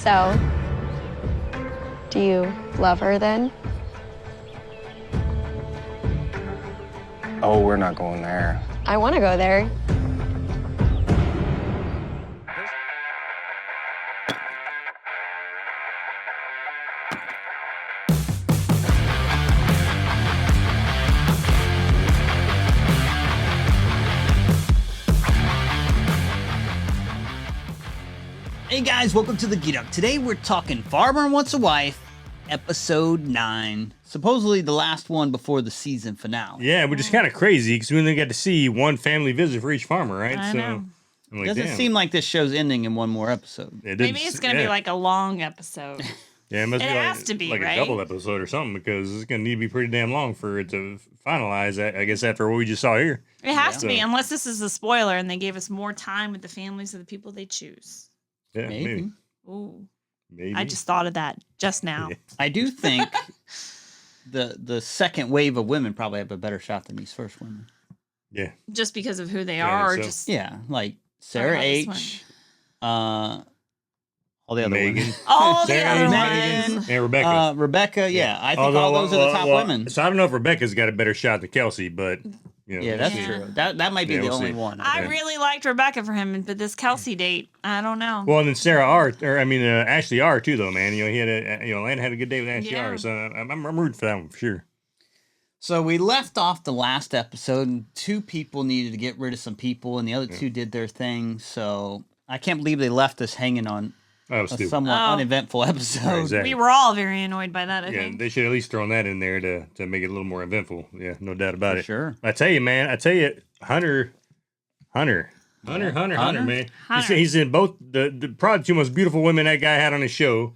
So, do you love her then? Oh, we're not going there. I want to go there. Hey guys, welcome to the Geek Up. Today we're talking Farmer Wants a Wife, episode 9. Supposedly the last one before the season finale. Yeah, which is kind of crazy because we only got to see one family visit for each farmer, right? I know. I'm like, Doesn't damn. seem like this show's ending in one more episode. Maybe it's going to be like a long episode. Yeah, it must It be has to be, like right? a double episode or something because it's going to need to be pretty damn long for it to finalize, I guess, after what we just saw here. It has to be, So- unless this is a spoiler and they gave us more time with the families of the people they choose. Yeah, maybe. Ooh. Maybe. I just thought of that just now. Yeah. I do think the second wave of women probably have a better shot than these first women. Yeah. Just because of who they Yeah, are, or so- just Yeah, like Sarah how this H, all the other Megan. women. all the Sarah other Megan. ones. And Rebecca. Rebecca, yeah, I think all those are the top women. So I don't know if Rebecca's got a better shot than Kelsey, but you know, Yeah, that's Yeah. true. That might be Yeah, the we'll only see. one. I Yeah. really liked Rebecca for him, but this Kelsey date, I don't know. Well, and then Sarah R, or Ashley R too, though, man. You know, he had Landon had a good day with Ashley Yeah. R, so I'm rooting for that one for sure. So we left off the last episode, and 2 people needed to get rid of some people, and the other 2 did their thing. So I can't believe they left us hanging on That was a stupid. somewhat Oh. uneventful episode. Right, exactly. We were all very annoyed by that, I Yeah, think. they should at least thrown that in there to make it a little more eventful. Yeah, no doubt about For it. sure. I tell you, man. Hunter, man. Hunter. He's in both the probably 2 most beautiful women that guy had on his show,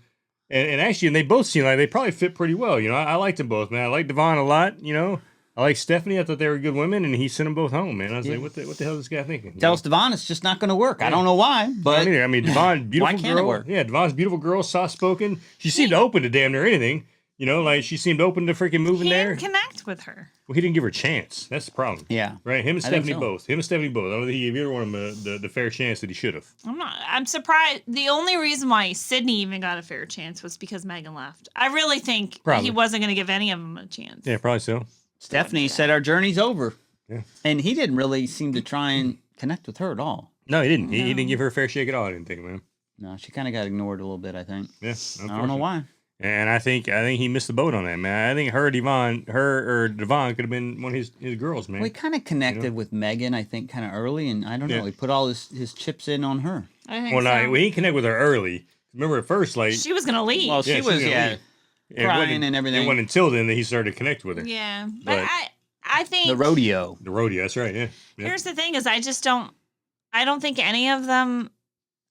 and actually, and they both seem like they probably fit pretty well. You know, I liked them both, man. I like Devon a lot. You know, I like Stephanie. I thought they were good women, and he sent them both home, man. I was like, what the hell is this guy thinking? You Tells know? Devon it's just not going to work. I don't know why, but I mean, Devon, beautiful can't it girl. work? Yeah, Devon's beautiful girl, soft spoken. She seemed open to damn near anything. You know, like she seemed open to freaking moving He there. didn't connect with her. Well, he didn't give her a chance. That's the problem. yeah. Right? Him and I think Stephanie so. both. I don't think he gave either one of them the fair chance that he should have. I'm surprised. The only reason why Sydney even got a fair chance was because Megan left. I really think Probably. he wasn't going to give any of them a chance. Yeah, probably so. Stephanie said our journey's over. Yeah. And he didn't really seem to try and connect with her at all. No, he didn't. He didn't give her a fair shake at all. I didn't think, man. No, she kind of got ignored a little bit, I think. Yeah, I don't know why. And I think he missed the boat on that, man. I think Devon could have been one of his girls, man. Well, he kind of connected with Megan, I think, kind of early, and I don't know. Yeah. He put all his chips in on her. I think Well, so. no, we didn't connect with her early. Remember at first, like She was going to leave. Well, Yeah, she she was, was gonna yeah, leave. it crying wasn't- and everything. It wasn't until then that he started to connect with her. Yeah, but But- I think the rodeo. The rodeo, that's right. Yeah. here's the thing: is I don't think any of them.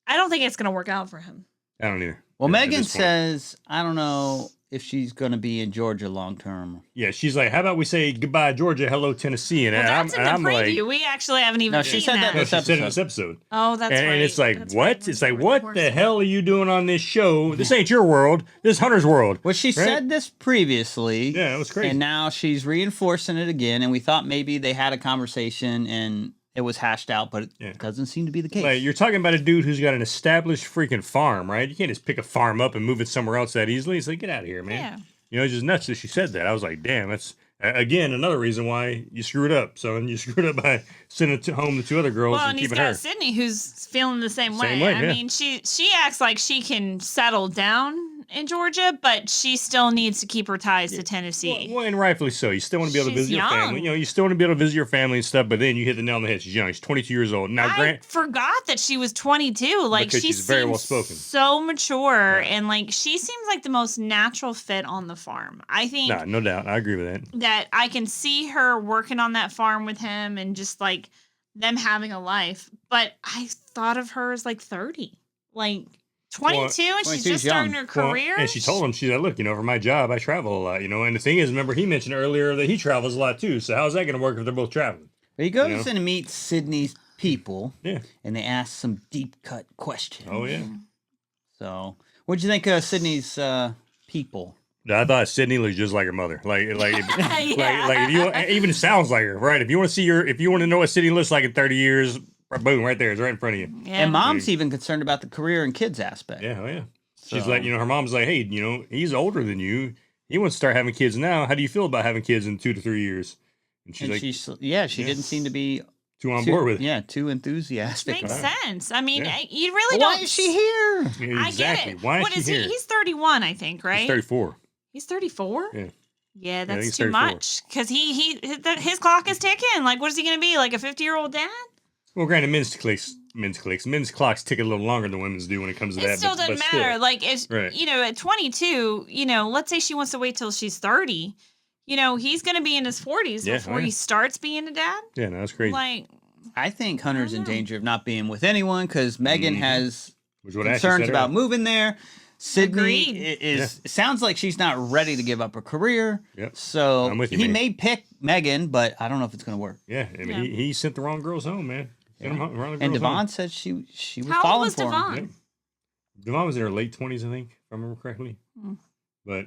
I don't think it's going to work out for him. I don't either. Well, at Megan this point. says, I don't know if she's going to be in Georgia long term. Yeah, she's like, how about we say goodbye, Georgia, hello, Tennessee, and Well, that's in the I'm like, preview. We actually haven't even No, she seen said that no, this she said in this episode. Oh, that's and, right. and it's like, That's what? right. It's like, We're what horses. the hell are you doing on this show? This ain't your world. This is Hunter's world. Well, she Right? said this previously. Yeah, it was crazy. And now she's reinforcing it again. And we thought maybe they had a conversation and it was hashed out, but Yeah. it doesn't seem to be the case. Like, you're talking about a dude who's got an established freaking farm, right? You can't just pick a farm up and move it somewhere else that easily. It's like, get out of here, man. Yeah. You know, it's just nuts that she said that. I was like, damn, that's, again, another reason why you screwed up, son. You screwed up by sending home the 2 other girls Well, and and he's keeping got her. Sydney, who's feeling the same way. Same way, I yeah. mean, she acts like she can settle down in Georgia, but she still needs to keep her ties to Tennessee. Well, and rightfully so. You still want to be able to She's visit your young. family. You know, you still want to be able to visit your family and stuff, but then you hit the nail on the head. She's young. She's 22 years old. Now, I Grant, forgot that she was 22. Like, Because she she's very seems well-spoken. so mature, and like she seems like the most natural fit on the farm. I think nah, no doubt. I agree with that. that I can see her working on that farm with him and just like them having a life. But I thought of her as like 30, like 22, and she's 22 's just starting young. her Well, career. and she told him, she's like, look, you know, for my job, I travel a lot, you know. And the thing is, remember, he mentioned earlier that he travels a lot too. So how's that going to work if they're both traveling? But he goes You know? in and meets Sydney's people, Yeah. and they ask some deep cut questions. Oh, yeah. So, what'd you think of Sydney's people? I thought Sydney looks just like her mother. Like, Yeah. like if you even sounds like her, right? If you want to see if you want to know what Sydney looks like in 30 years, boom, right there, it's right in front of you. Yeah. And mom's even concerned about the career and kids aspect. Yeah, oh yeah. She's So- like, her mom's like, hey, he's older than you. He wants to start having kids now. How do you feel about having kids in 2 to 3 years? And she's like, she didn't seem to be too on board with it. Yeah, too enthusiastic. Makes about it. sense. I mean, Yeah. you really Why don't. is she here? Yeah, I exactly. get it. Why What is is she he? here? He's 31, I think, right? He's 34. He's 34? Yeah. Yeah, I that's think too 34. much. Because his clock is ticking. Like, what is he going to be? Like a 50-year-old dad? Well, granted, men's clocks tick a little longer than women's do when it comes to that. It still doesn't but matter. Still. Like, it's, Right. at 22, let's say she wants to wait till she's 30. He's going to be in his 40s Yeah, before he starts being a dad. Yeah, no, that's crazy. Like, I think Hunter's in know. danger of not being with anyone because Megan has Which is what Ashley concerns said about earlier. moving there. Sydney Agreed. it sounds like she's not ready to give up her career. Yep. So I'm with you, he man. may pick Megan, but I don't know if it's going to work. Yeah, I mean, Yeah. He sent the wrong girls home, man. Sent them wrong And girls Devon home. said she was how old falling was for him. Devon? Yep. Devon was in her late 20s, I think, if I remember correctly. Hmm. But,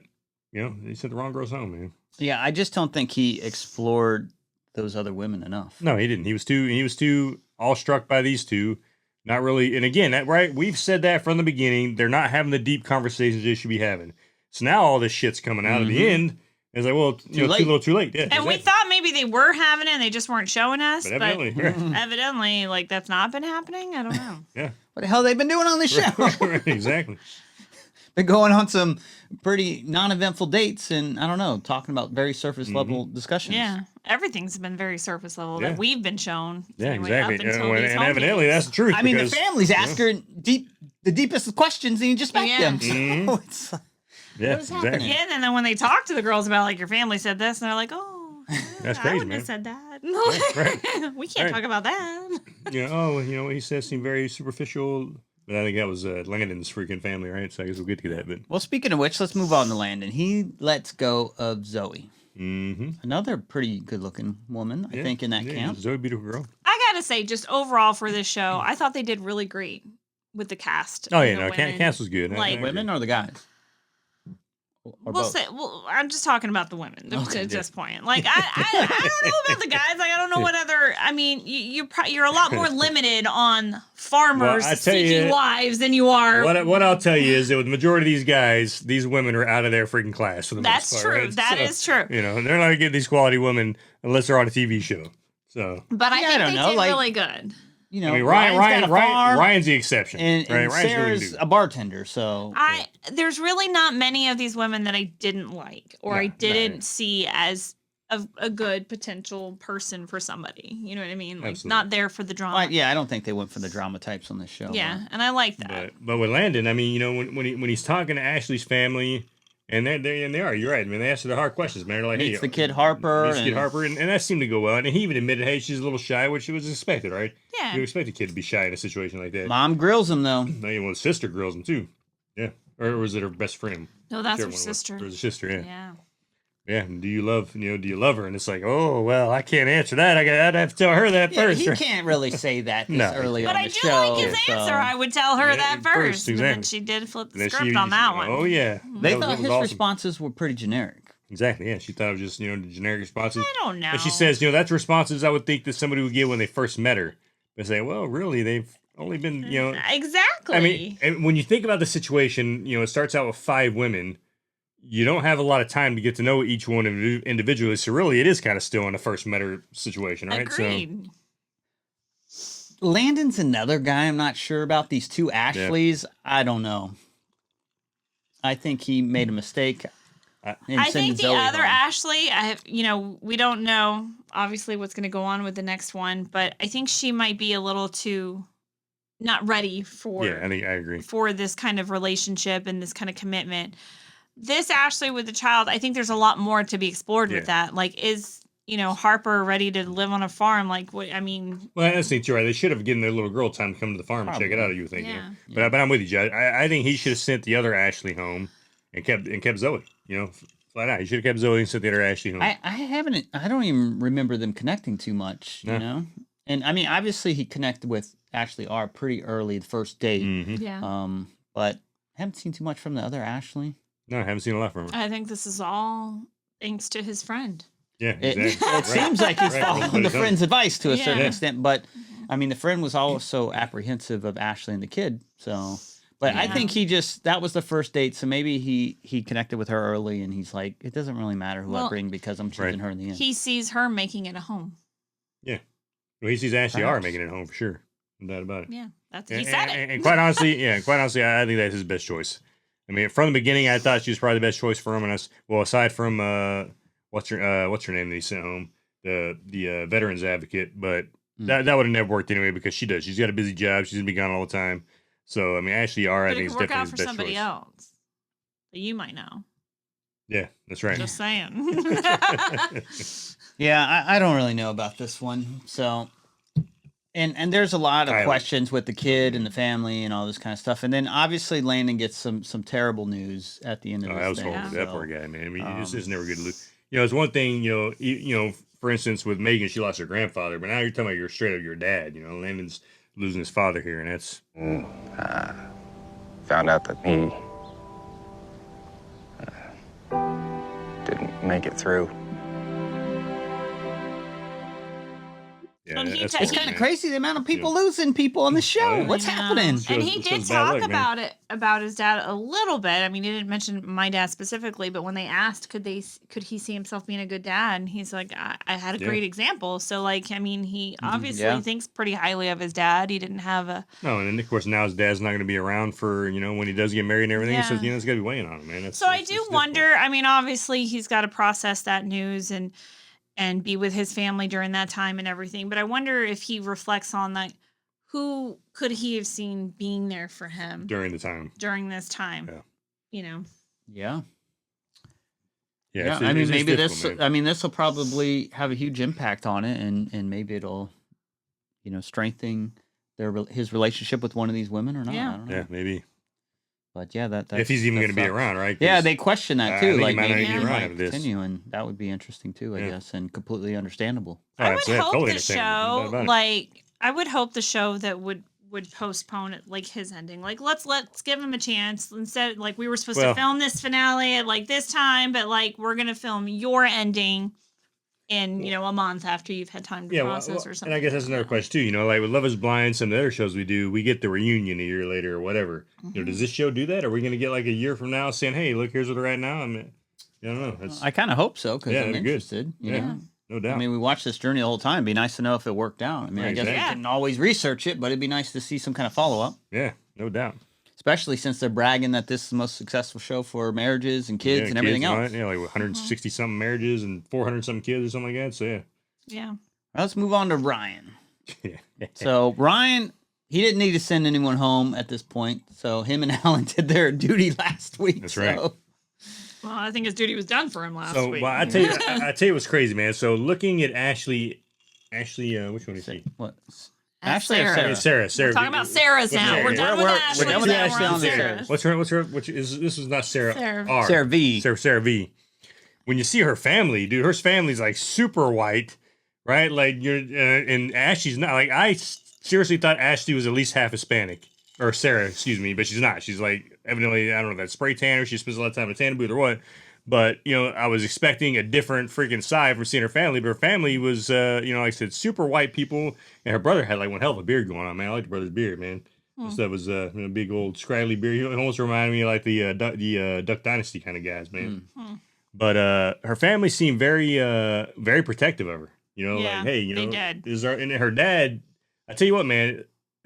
he sent the wrong girls home, man. Yeah, I just don't think he explored those other women enough. No, he didn't. He was too awestruck by these two. Not really. And again, we've said that from the beginning. They're not having the deep conversations they should be having. So now all this shit's coming out at the end. It's like, well, too late. little, too late. Yeah, And we thought maybe they were having it and they just weren't showing us. But But evidently, evidently, like, that's not been happening. I don't know. yeah, What the hell they been doing on this show? right, exactly. Been going on some pretty non-eventful dates and I don't know, talking about very surface level discussions. Yeah. Everything's been very surface level Yeah. that we've been shown. Yeah, anyway, up exactly. until And these evidently, home that's the truth. I mean, the because- families ask her the deepest of questions and you just back Yeah. them. So Mhm. it's Yeah, What is happening? exactly. Yeah, and then when they talk to the girls about, like, your family said this, and they're like, oh, That's I crazy, wouldn't man. have said that. right. We can't Right. talk about that. What he said seemed very superficial. But I think that was Landon's freaking family, right? So I guess we'll get to that. But Well, speaking of which, let's move on to Landon. He lets go of Zoe. Another pretty good-looking woman, I think, in that camp. Zoe, beautiful girl. I gotta say, just overall for this show, I thought they did really great with the cast. Oh, and yeah, the no, women. Cass was good. Like, agree. Women or the guys? Or We'll both? say, I'm just talking about the women Okay, at this point. Like, I don't know about the guys. Like, I don't know what other. I mean, you're a lot more limited on farmers Well, I tell seeking you, wives than you are. What I'll tell you is that with the majority of these guys, these women are out of their freaking class for the That's most part. true. Right? That So, is true. They're not gonna get these quality women unless they're on a TV show. So But I Yeah, I think don't they know, did like- really good. You know, I mean, Ryan's got a farm, Ryan's the exception, and right? Ryan's really Sarah's good. a bartender, so There's really not many of these women that I didn't like or I No, didn't no. see as a good potential person for somebody. You know what I mean? Like, Absolutely. not there for the drama. yeah, I don't think they went for the drama types on this show. Yeah, and I like that. But with Landon, I mean, when he's talking to Ashley's family, and they are, you're right. I mean, they answer the hard questions, man. They're like, Meets hey, the kid Harper. meets the kid and- Harper, and that seemed to go well. And he even admitted, hey, she's a little shy, which was expected, right? Yeah. You expect a kid to be shy in a situation like that. Mom grills him though. No, well, his sister grills him too. Yeah, or was it her best friend? No, that's Whichever her one it was. sister. It was her sister. Yeah. Yeah. Yeah. And do you love her? And it's like, oh well, I can't answer that. I'd have to tell her that Yeah, first. he can't really say that this No. early But on I the do show. like his so- answer. I would tell her Yeah, that at first. first, And then exactly. she did flip the And then script on that one. Oh yeah. They That was thought his awesome. responses were pretty generic. Exactly. Yeah. She thought it was just the generic responses. I don't know. And she says, that's responses I would think that somebody would give when they first met her. They say, well, really, they've only been, Exactly. I mean, and when you think about the situation, it starts out with 5 women. You don't have a lot of time to get to know each one individually. So really, it is kind of still in a first met her situation, right? Agreed. Landon's another guy I'm not sure about. These two Ashleys, I don't know. I think he made a mistake. in I sending think the Zoe other home. Ashley, we don't know obviously what's going to go on with the next one, but I think she might be a little too not ready for I think I agree. for this kind of relationship and this kind of commitment. This Ashley with the child, I think there's a lot more to be explored with that. Like, is Harper ready to live on a farm? Like, what? I mean, Well, I think you're right. They should have given their little girl time to come to the farm and check it out. You think? Yeah. But I'm with you, Judge. I think he should have sent the other Ashley home and kept Zoe. Flat out. He should have kept Zoe and sent the other Ashley home. I don't even remember them connecting too much, you know? And I mean, obviously he connected with Ashley R pretty early, the first date. yeah. But I haven't seen too much from the other Ashley. No, I haven't seen a lot from her. I think this is all thanks to his friend. Yeah, It exactly. seems like he's Right. following the friend's advice to a certain Yeah. extent, but I mean, the friend was also apprehensive of Ashley and the kid. So, But I Yeah. think that was the first date, so maybe he connected with her early, and he's like, it doesn't really matter who I Well, bring because I'm choosing her in the end. He sees her making it a home. Yeah. Well, he sees Ashley R Perhaps. making it home for sure. No doubt about it. Yeah, he said it. And quite honestly, I think that's his best choice. I mean, from the beginning, I thought she was probably the best choice for him. And aside from what's her name that he sent home, the veterans advocate, but that would have never worked anyway because she's got a busy job. She's gonna be gone all the time. So I mean, Ashley R, I But it think is could work definitely out his for best somebody choice. else that you might know. Yeah, that's right. Just saying. Yeah, I don't really know about this one. So, and there's a lot of Kylie. questions with the kid and the family and all this kind of stuff. And then obviously Landon gets some terrible news at the end of Oh, this that was thing. horrible. So, That poor guy, man. I mean, it's never good to lose. It's one thing, for instance, with Megan, she lost her grandfather, but now you're talking about your dad. Landon's losing his father here, and that's Found out that he didn't make it through. yeah. And he that's ta- It's horrible, kind of man. crazy the amount of people losing people on the show. yeah. What's I know. happening? And he Shows- did shows bad talk luck, man. about his dad a little bit. I mean, he didn't mention my dad specifically, but when they asked, could he see himself being a good dad, and he's like, I had a Yeah. great example. So like, I mean, he obviously Yeah. thinks pretty highly of his dad. He didn't have a No, and then of course now his dad's not going to be around for when he does get married and everything. Yeah. So it's got to be weighing on him, man. That's, So I that's do difficult. wonder. I mean, obviously he's got to process that news and be with his family during that time and everything. But I wonder if he reflects on that. Who could he have seen being there for him during the time. during this time? Yeah. Yeah. Yeah, I mean, it's maybe difficult, man. this will probably have a huge impact on it, and maybe it'll, strengthen his relationship with one of these women or not. Yeah. I don't know. Yeah, maybe But yeah, that if he's even that going to be sucks. around, right? Yeah, 'Cause they question that I too. think he Like might not maybe even he be around might after this. continue, and that would be interesting too, I Yeah. guess, and completely understandable. Oh, I would absolutely, hope totally the understandable. No doubt show, about it. like, I would hope the show that would postpone it, like his ending. Like, let's give him a chance. Instead, like, we were supposed Well- to film this finale at like this time, but like we're gonna film your ending in a month after you've had time to Yeah, process or something. and I guess that's another question too. Like with Love Is Blind, some of the other shows we do, we get the reunion a year later or whatever. Mm-hmm. Does this show do that? Are we going to get like a year from now saying, "Hey, look, here's what they're at now"? I mean, I don't know. That's, I kind of hope so because Yeah, I'm they're good. interested. You Yeah. know? no doubt. I mean, we watched this journey the whole time. It'd be nice to know if it worked out. I mean, I guess we Exactly. can always research it, but it'd be nice to see some kind of follow up, yeah, no doubt. especially since they're bragging that this is the most successful show for marriages and kids Yeah, and everything all else. that. Yeah, like 160 something marriages and 400 something kids or something like that. So yeah. Yeah. Let's move on to Ryan. Yeah. So Ryan, he didn't need to send anyone home at this point. So him and Alan did their duty last week. That's right. So, Well, I think his duty was done for him last So, week. well, I tell you what's crazy, man. So looking at Ashley, which one is she? what? That's Ashley or Sarah. Sarah? Sarah. We're talking about Sarah's now. Sarah? We're done We're- with we're Ashley. done with now Ashley we're on on Sarah. Sarah. What's her? This is not Sarah. Sarah. R. Sarah V. Sarah V. When you see her family, dude, her family's like super white, right? Like and Ashley's not. Like I seriously thought Ashley was at least half Hispanic, or Sarah, excuse me, but she's not. She's like evidently, I don't know, that spray tanner. She spends a lot of time in a tanning booth or what. But I was expecting a different freaking side from seeing her family. But her family was, like I said, super white people, and her brother had like one hell of a beard going on. Man, I like the brother's beard, man. This stuff was a big old scraggly beard. He almost reminded me of like the Duck Dynasty kind of guys, man. But her family seemed very very protective of her. Yeah, like hey, they did. And her dad. I tell you what, man,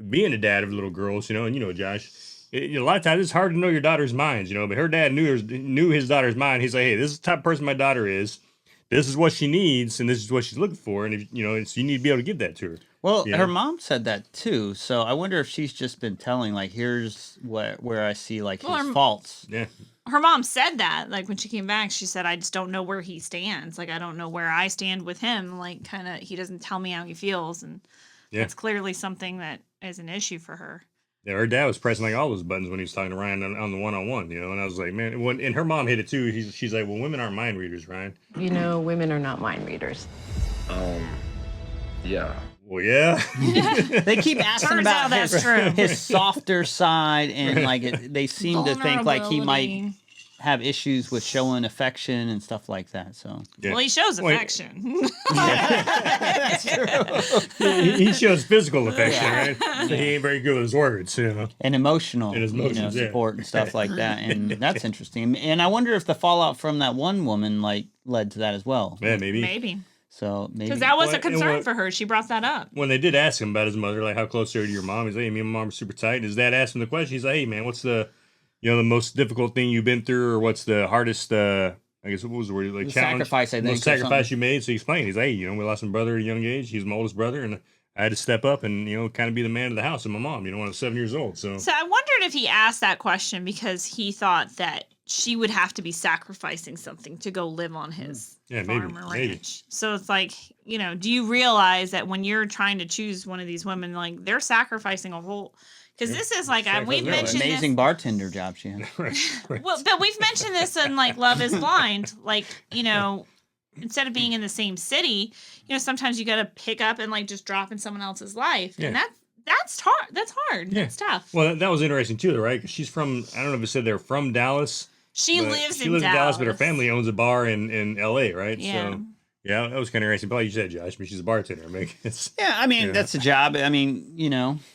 being a dad of little girls, and Josh. A lot of times it's hard to know your daughter's minds, but her dad knew his daughter's mind. He's like, hey, this is the type of person my daughter is. This is what she needs, and this is what she's looking for, and if, so you need to be able to give that to her. Well, Yeah. her mom said that too. So I wonder if she's just been telling, like, here's where I see like Well, his her- faults. Yeah, Her mom said that, like when she came back, she said, I just don't know where he stands. Like, I don't know where I stand with him. Like, kind of, he doesn't tell me how he feels. And Yeah. that's clearly something that is an issue for her. yeah. Her dad was pressing like all those buttons when he was talking to Ryan on the one-on-one, and I was like, man. And her mom hit it too. She's like, well, women aren't mind readers, Ryan. Women are not mind readers. Yeah. Well, yeah. They keep asking Turns about out that's his, true. his softer side, and like they seem to think like he might Vulnerability. have issues with showing affection and stuff like that. So Yeah. Well, he shows Wait. affection. that's true. he shows physical affection, right? But he ain't very good with his words, you know. And emotional, And his emotions, yeah. support and stuff like that. And that's interesting. And I wonder if the fallout from that one woman like led to that as well. Yeah, maybe. Maybe. So maybe Because that was Well, a concern and for her. She brought that up. When they did ask him about his mother, like how close are you to your mom, he's like, hey, me and my mom are super tight. And his dad asked him the question. He's like, hey, man, what's the most difficult thing you've been through, or what's the hardest, I guess, what was the word? Like The challenge? sacrifice, I think, Most or sacrifice something. you made. So he explained. He's like, hey, we lost my brother at a young age. He's my oldest brother, and I had to step up and, kind of be the man of the house and my mom, when I was 7 years old. So So I wondered if he asked that question because he thought that she would have to be sacrificing something to go live on his Yeah, maybe, farm or maybe. ranch. So it's like, do you realize that when you're trying to choose one of these women, like they're sacrificing a whole, because this is like, we've Sacrificing mentioned amazing this. bartender job she had. right. Well, but we've mentioned this in like Love is Blind. Like, instead of being in the same city, sometimes you got to pick up and like just drop in someone else's life. Yeah. And that's hard. That's hard. Yeah. That's tough. Well, that was interesting too, right? Because she's from, I don't know if it said they're from Dallas. She but lives she in lives Dallas. in Dallas, but her family owns a bar in L.A., right? Yeah. So, yeah, that was kind of interesting. But like you said, Josh, she's a bartender. I mean, Yeah, I mean, that's a job. I mean,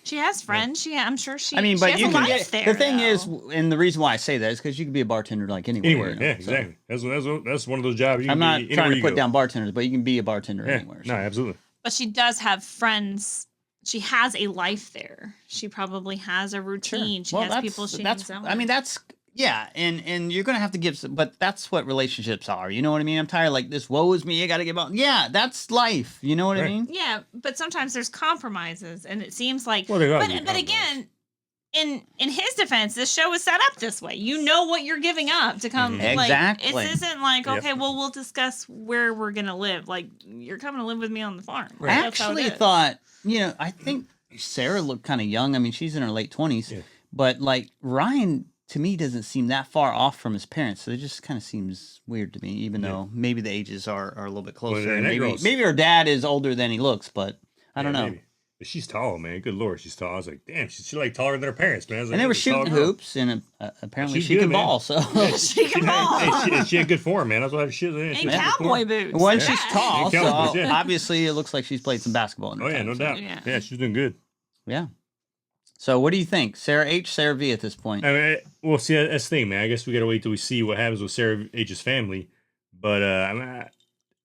She has friends. I'm sure she. I mean, she but has you a can life get there, the thing though. is, and the reason why I say that is because you can be a bartender like anywhere. anywhere. you know, Yeah, so exactly. That's one of those jobs. You I'm can not be trying anywhere to you put go. down bartenders, but you can be a bartender Yeah, anywhere. no, absolutely. But she does have friends. She has a life there. She probably has a routine. She has people she hangs out with. I mean, that's yeah, and you're gonna have to give, but that's what relationships are. You know what I mean? I'm tired of like this. Woe is me. I got to give out. Yeah, that's life. You know what I Right. mean? Yeah, but sometimes there's compromises, and it seems like. Well, there ought to but be but again, in his defense, this show is set up this way. You know what you're giving up to come. Mhm. Like, Exactly. it isn't like, Yep. okay, well, we'll discuss where we're gonna live. Like, you're coming to live with me on the farm. I Like, that's how it actually is. thought, I think Sarah looked kind of young. I mean, she's in her late 20s, Yeah. but like Ryan to me doesn't seem that far off from his parents. So it just kind of seems weird to me, even though maybe the ages are a little bit closer. and and that maybe girl's- maybe her dad is older than he looks, but I don't know. Maybe. But she's tall, man. Good lord, she's tall. I was like, damn, she's like taller than her parents, man. I was like, And they were that's a tall shooting girl. hoops, and apparently She's she good, can man. ball. So She can ball. Hey, she had good form, man. That's why she And had good cowboy form. boots. when Yeah. she's tall, And so cowboys, yeah. obviously it looks like she's played some basketball. In her Oh yeah, time, no so- doubt. Yeah. Yeah, she's doing good. Yeah. So what do you think, Sarah H, Sarah V at this point? I mean, well, see, that's the thing, man. I guess we got to wait till we see what happens with Sarah H's family. But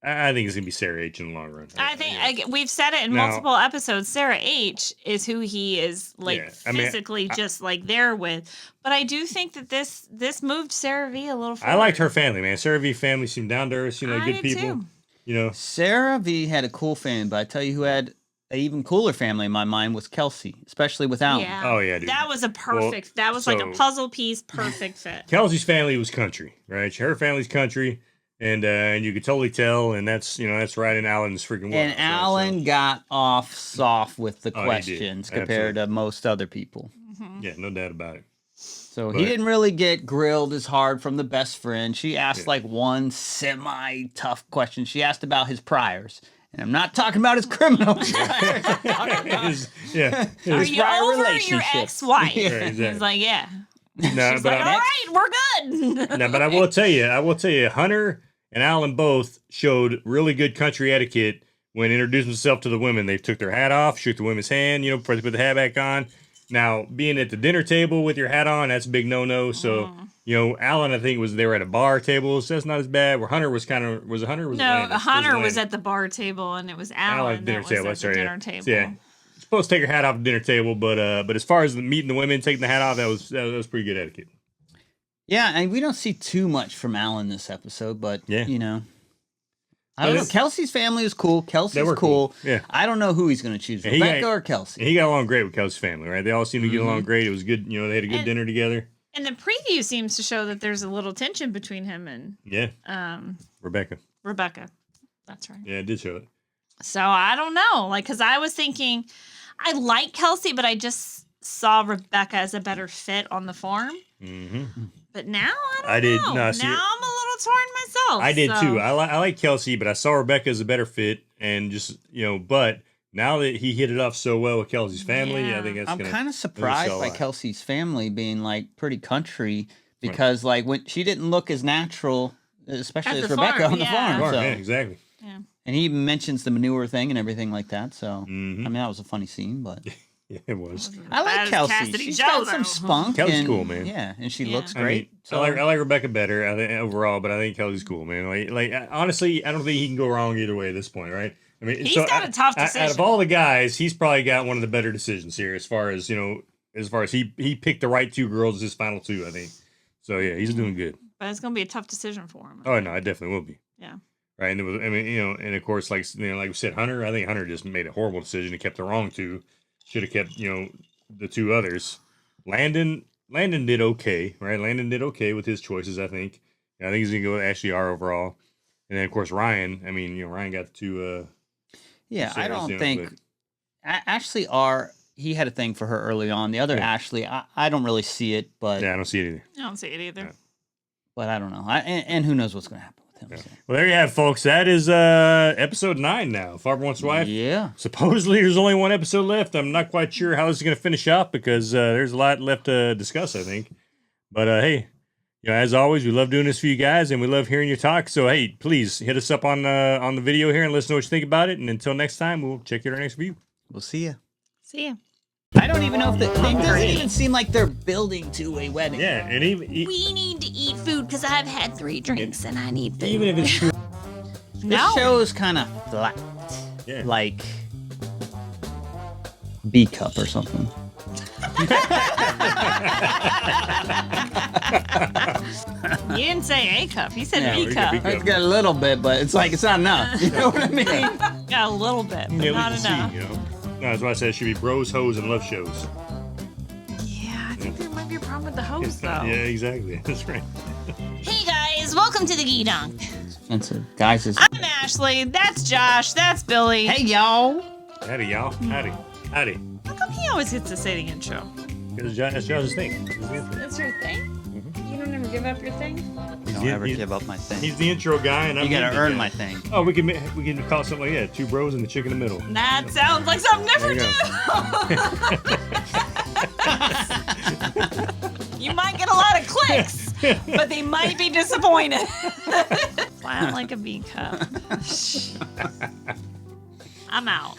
I think it's gonna be Sarah H in the long run. I think Yeah. we've said it in Now- multiple episodes. Sarah H is who he is like Yeah, I mean, physically just like there with. But I do think that this moved Sarah V a little forward. I liked her family, man. Sarah V family seemed down to earth, seemed like I good did people. too. You know, Sarah V had a cool family, but I tell you who had an even cooler family in my mind was Kelsey, especially with Alan. Yeah. Oh, yeah, dude. That was a perfect. Well, that was like a so- puzzle piece, perfect fit. Kelsey's family was country, right? Her family's country, and you could totally tell, and that's right in Alan's freaking And wheelhouse, right? Alan got off soft with the Oh, he did. questions compared to most other people. So, yeah, no doubt about it. So But- he didn't really get grilled as hard from the best friend. She asked Yeah. like one semi-tough question. She asked about his priors. And I'm not talking about his criminal priors. I'm talking about Yeah, Are his you prior over your relationships. ex-wife? Yeah, exactly. He's like, yeah. no, She's but like, all right, we're good. no, but I will tell you, Hunter and Alan both showed really good country etiquette when introducing themselves to the women. They took their hat off, shook the women's hand, before they put the hat back on. Now, being at the dinner table with your hat on, that's a big no-no. So, Alan, I think they were at a bar table, so that's not as bad. Where Hunter was it Hunter? Was it No, Landon? Hunter was Landon? at the bar table, and it was Alan Alan at the dinner that table. was That's at the right. dinner Yeah. table. Yeah. You're supposed to take your hat off the dinner table, but as far as meeting the women, taking the hat off, that was pretty good etiquette. Yeah, and we don't see too much from Alan this episode, but Yeah. I don't know. it's- Kelsey's family is cool. Kelsey's were cool. cool. Yeah. I don't know who he's going to choose, Yeah, he Rebecca got- or Kelsey. And he got along great with Kelsey's family, right? They all seemed to get along great. It was good. They had a good And- dinner together. And the preview seems to show that there's a little tension between him and Yeah. Rebecca. Rebecca. That's right. Yeah, it did show it. So I don't know, because I was thinking, I like Kelsey, but I just saw Rebecca as a better fit on the farm. Mm-hmm. But now I I did- don't know. no, see- Now I'm a little torn myself. I did so- too. I like Kelsey, but I saw Rebecca as a better fit, and just but now that he hit it off so well with Kelsey's family, Yeah. I think that's I'm gonna. kind of sell surprised a by lot. Kelsey's family being like pretty country because like when she didn't look as natural, especially At as the Rebecca farm, on the yeah. farm. So. Yeah, exactly. Yeah. And he even mentions the manure thing and everything like that. So Mhm. I mean, that was a funny scene, but Yeah, it was. I like Bad as Kelsey. Cassidy She's Joe, got some though. spunk. Kelsey's and, cool, man. Yeah, and she Yeah. looks I great. mean, so I like Rebecca better overall, but I think Kelsey's cool, man. Honestly, I don't think he can go wrong either way at this point, right? I mean, He's got a tough Out decision. of all the guys, he's probably got one of the better decisions here, as far as he picked the right two girls as his final two, I think. So yeah, he's doing good. But it's gonna be a tough decision for him. Oh no, it definitely will be. Yeah. Right, and it was, I mean, and of course, like we said, Hunter. I think Hunter just made a horrible decision. He kept the wrong two. Should have kept, the two others. Landon did okay, right? Landon did okay with his choices, I think. I think he's gonna go with Ashley R overall, and then of course Ryan. I mean, Ryan got the two. Yeah, I Sarah's, don't think Ashley R. He had a thing for her early on. The other Ashley, I don't really see it, but Yeah, I don't see it either. I don't see it either. Yeah. but I don't know. And who knows what's going to happen with him? Yeah. So. Well, there you have, folks. That is episode 9 now. Farmer Wants Wife. Yeah. Supposedly, there's only one episode left. I'm not quite sure how this is going to finish up because there's a lot left to discuss, I think. But hey, as always, we love doing this for you guys, and we love hearing your talk. So hey, please hit us up on the video here and let us know what you think about it. And until next time, we'll check you at our next review. We'll see you. See ya. I don't even know if it doesn't even seem like they're building to a wedding. Yeah, and even We need to eat food because I've had 3 drinks and I need food. even if it's true, This No. show is kind of flat, yeah. like B cup or something. You didn't say A cup. You said Yeah, B we cup. got B It's got a little bit, but it's like it's not enough. You know what I mean? Got a little bit, but Yeah, we not can enough. see, No, that's why I said it should be bros, hoes, and love shows. Yeah, I think there might be a problem with the host though. Yeah, exactly. That's right. Hey guys, welcome to the Gee Dunk. That's guys is. I'm Ashley. That's Josh. That's Billy. Hey y'all. Howdy, y'all. Howdy. Howdy. How come he always gets to say the intro? Because that's Josh's thing. That's your thing? You don't ever give up your thing? Don't ever give up my thing. He's the intro guy, and I'm You the gotta ending earn guy. my thing. Oh, we can call it something like that. 2 bros and the chick in the middle. That sounds like something There different you too. You might get a lot of clicks, but they might be disappointed. Flat like a B cup. I'm out.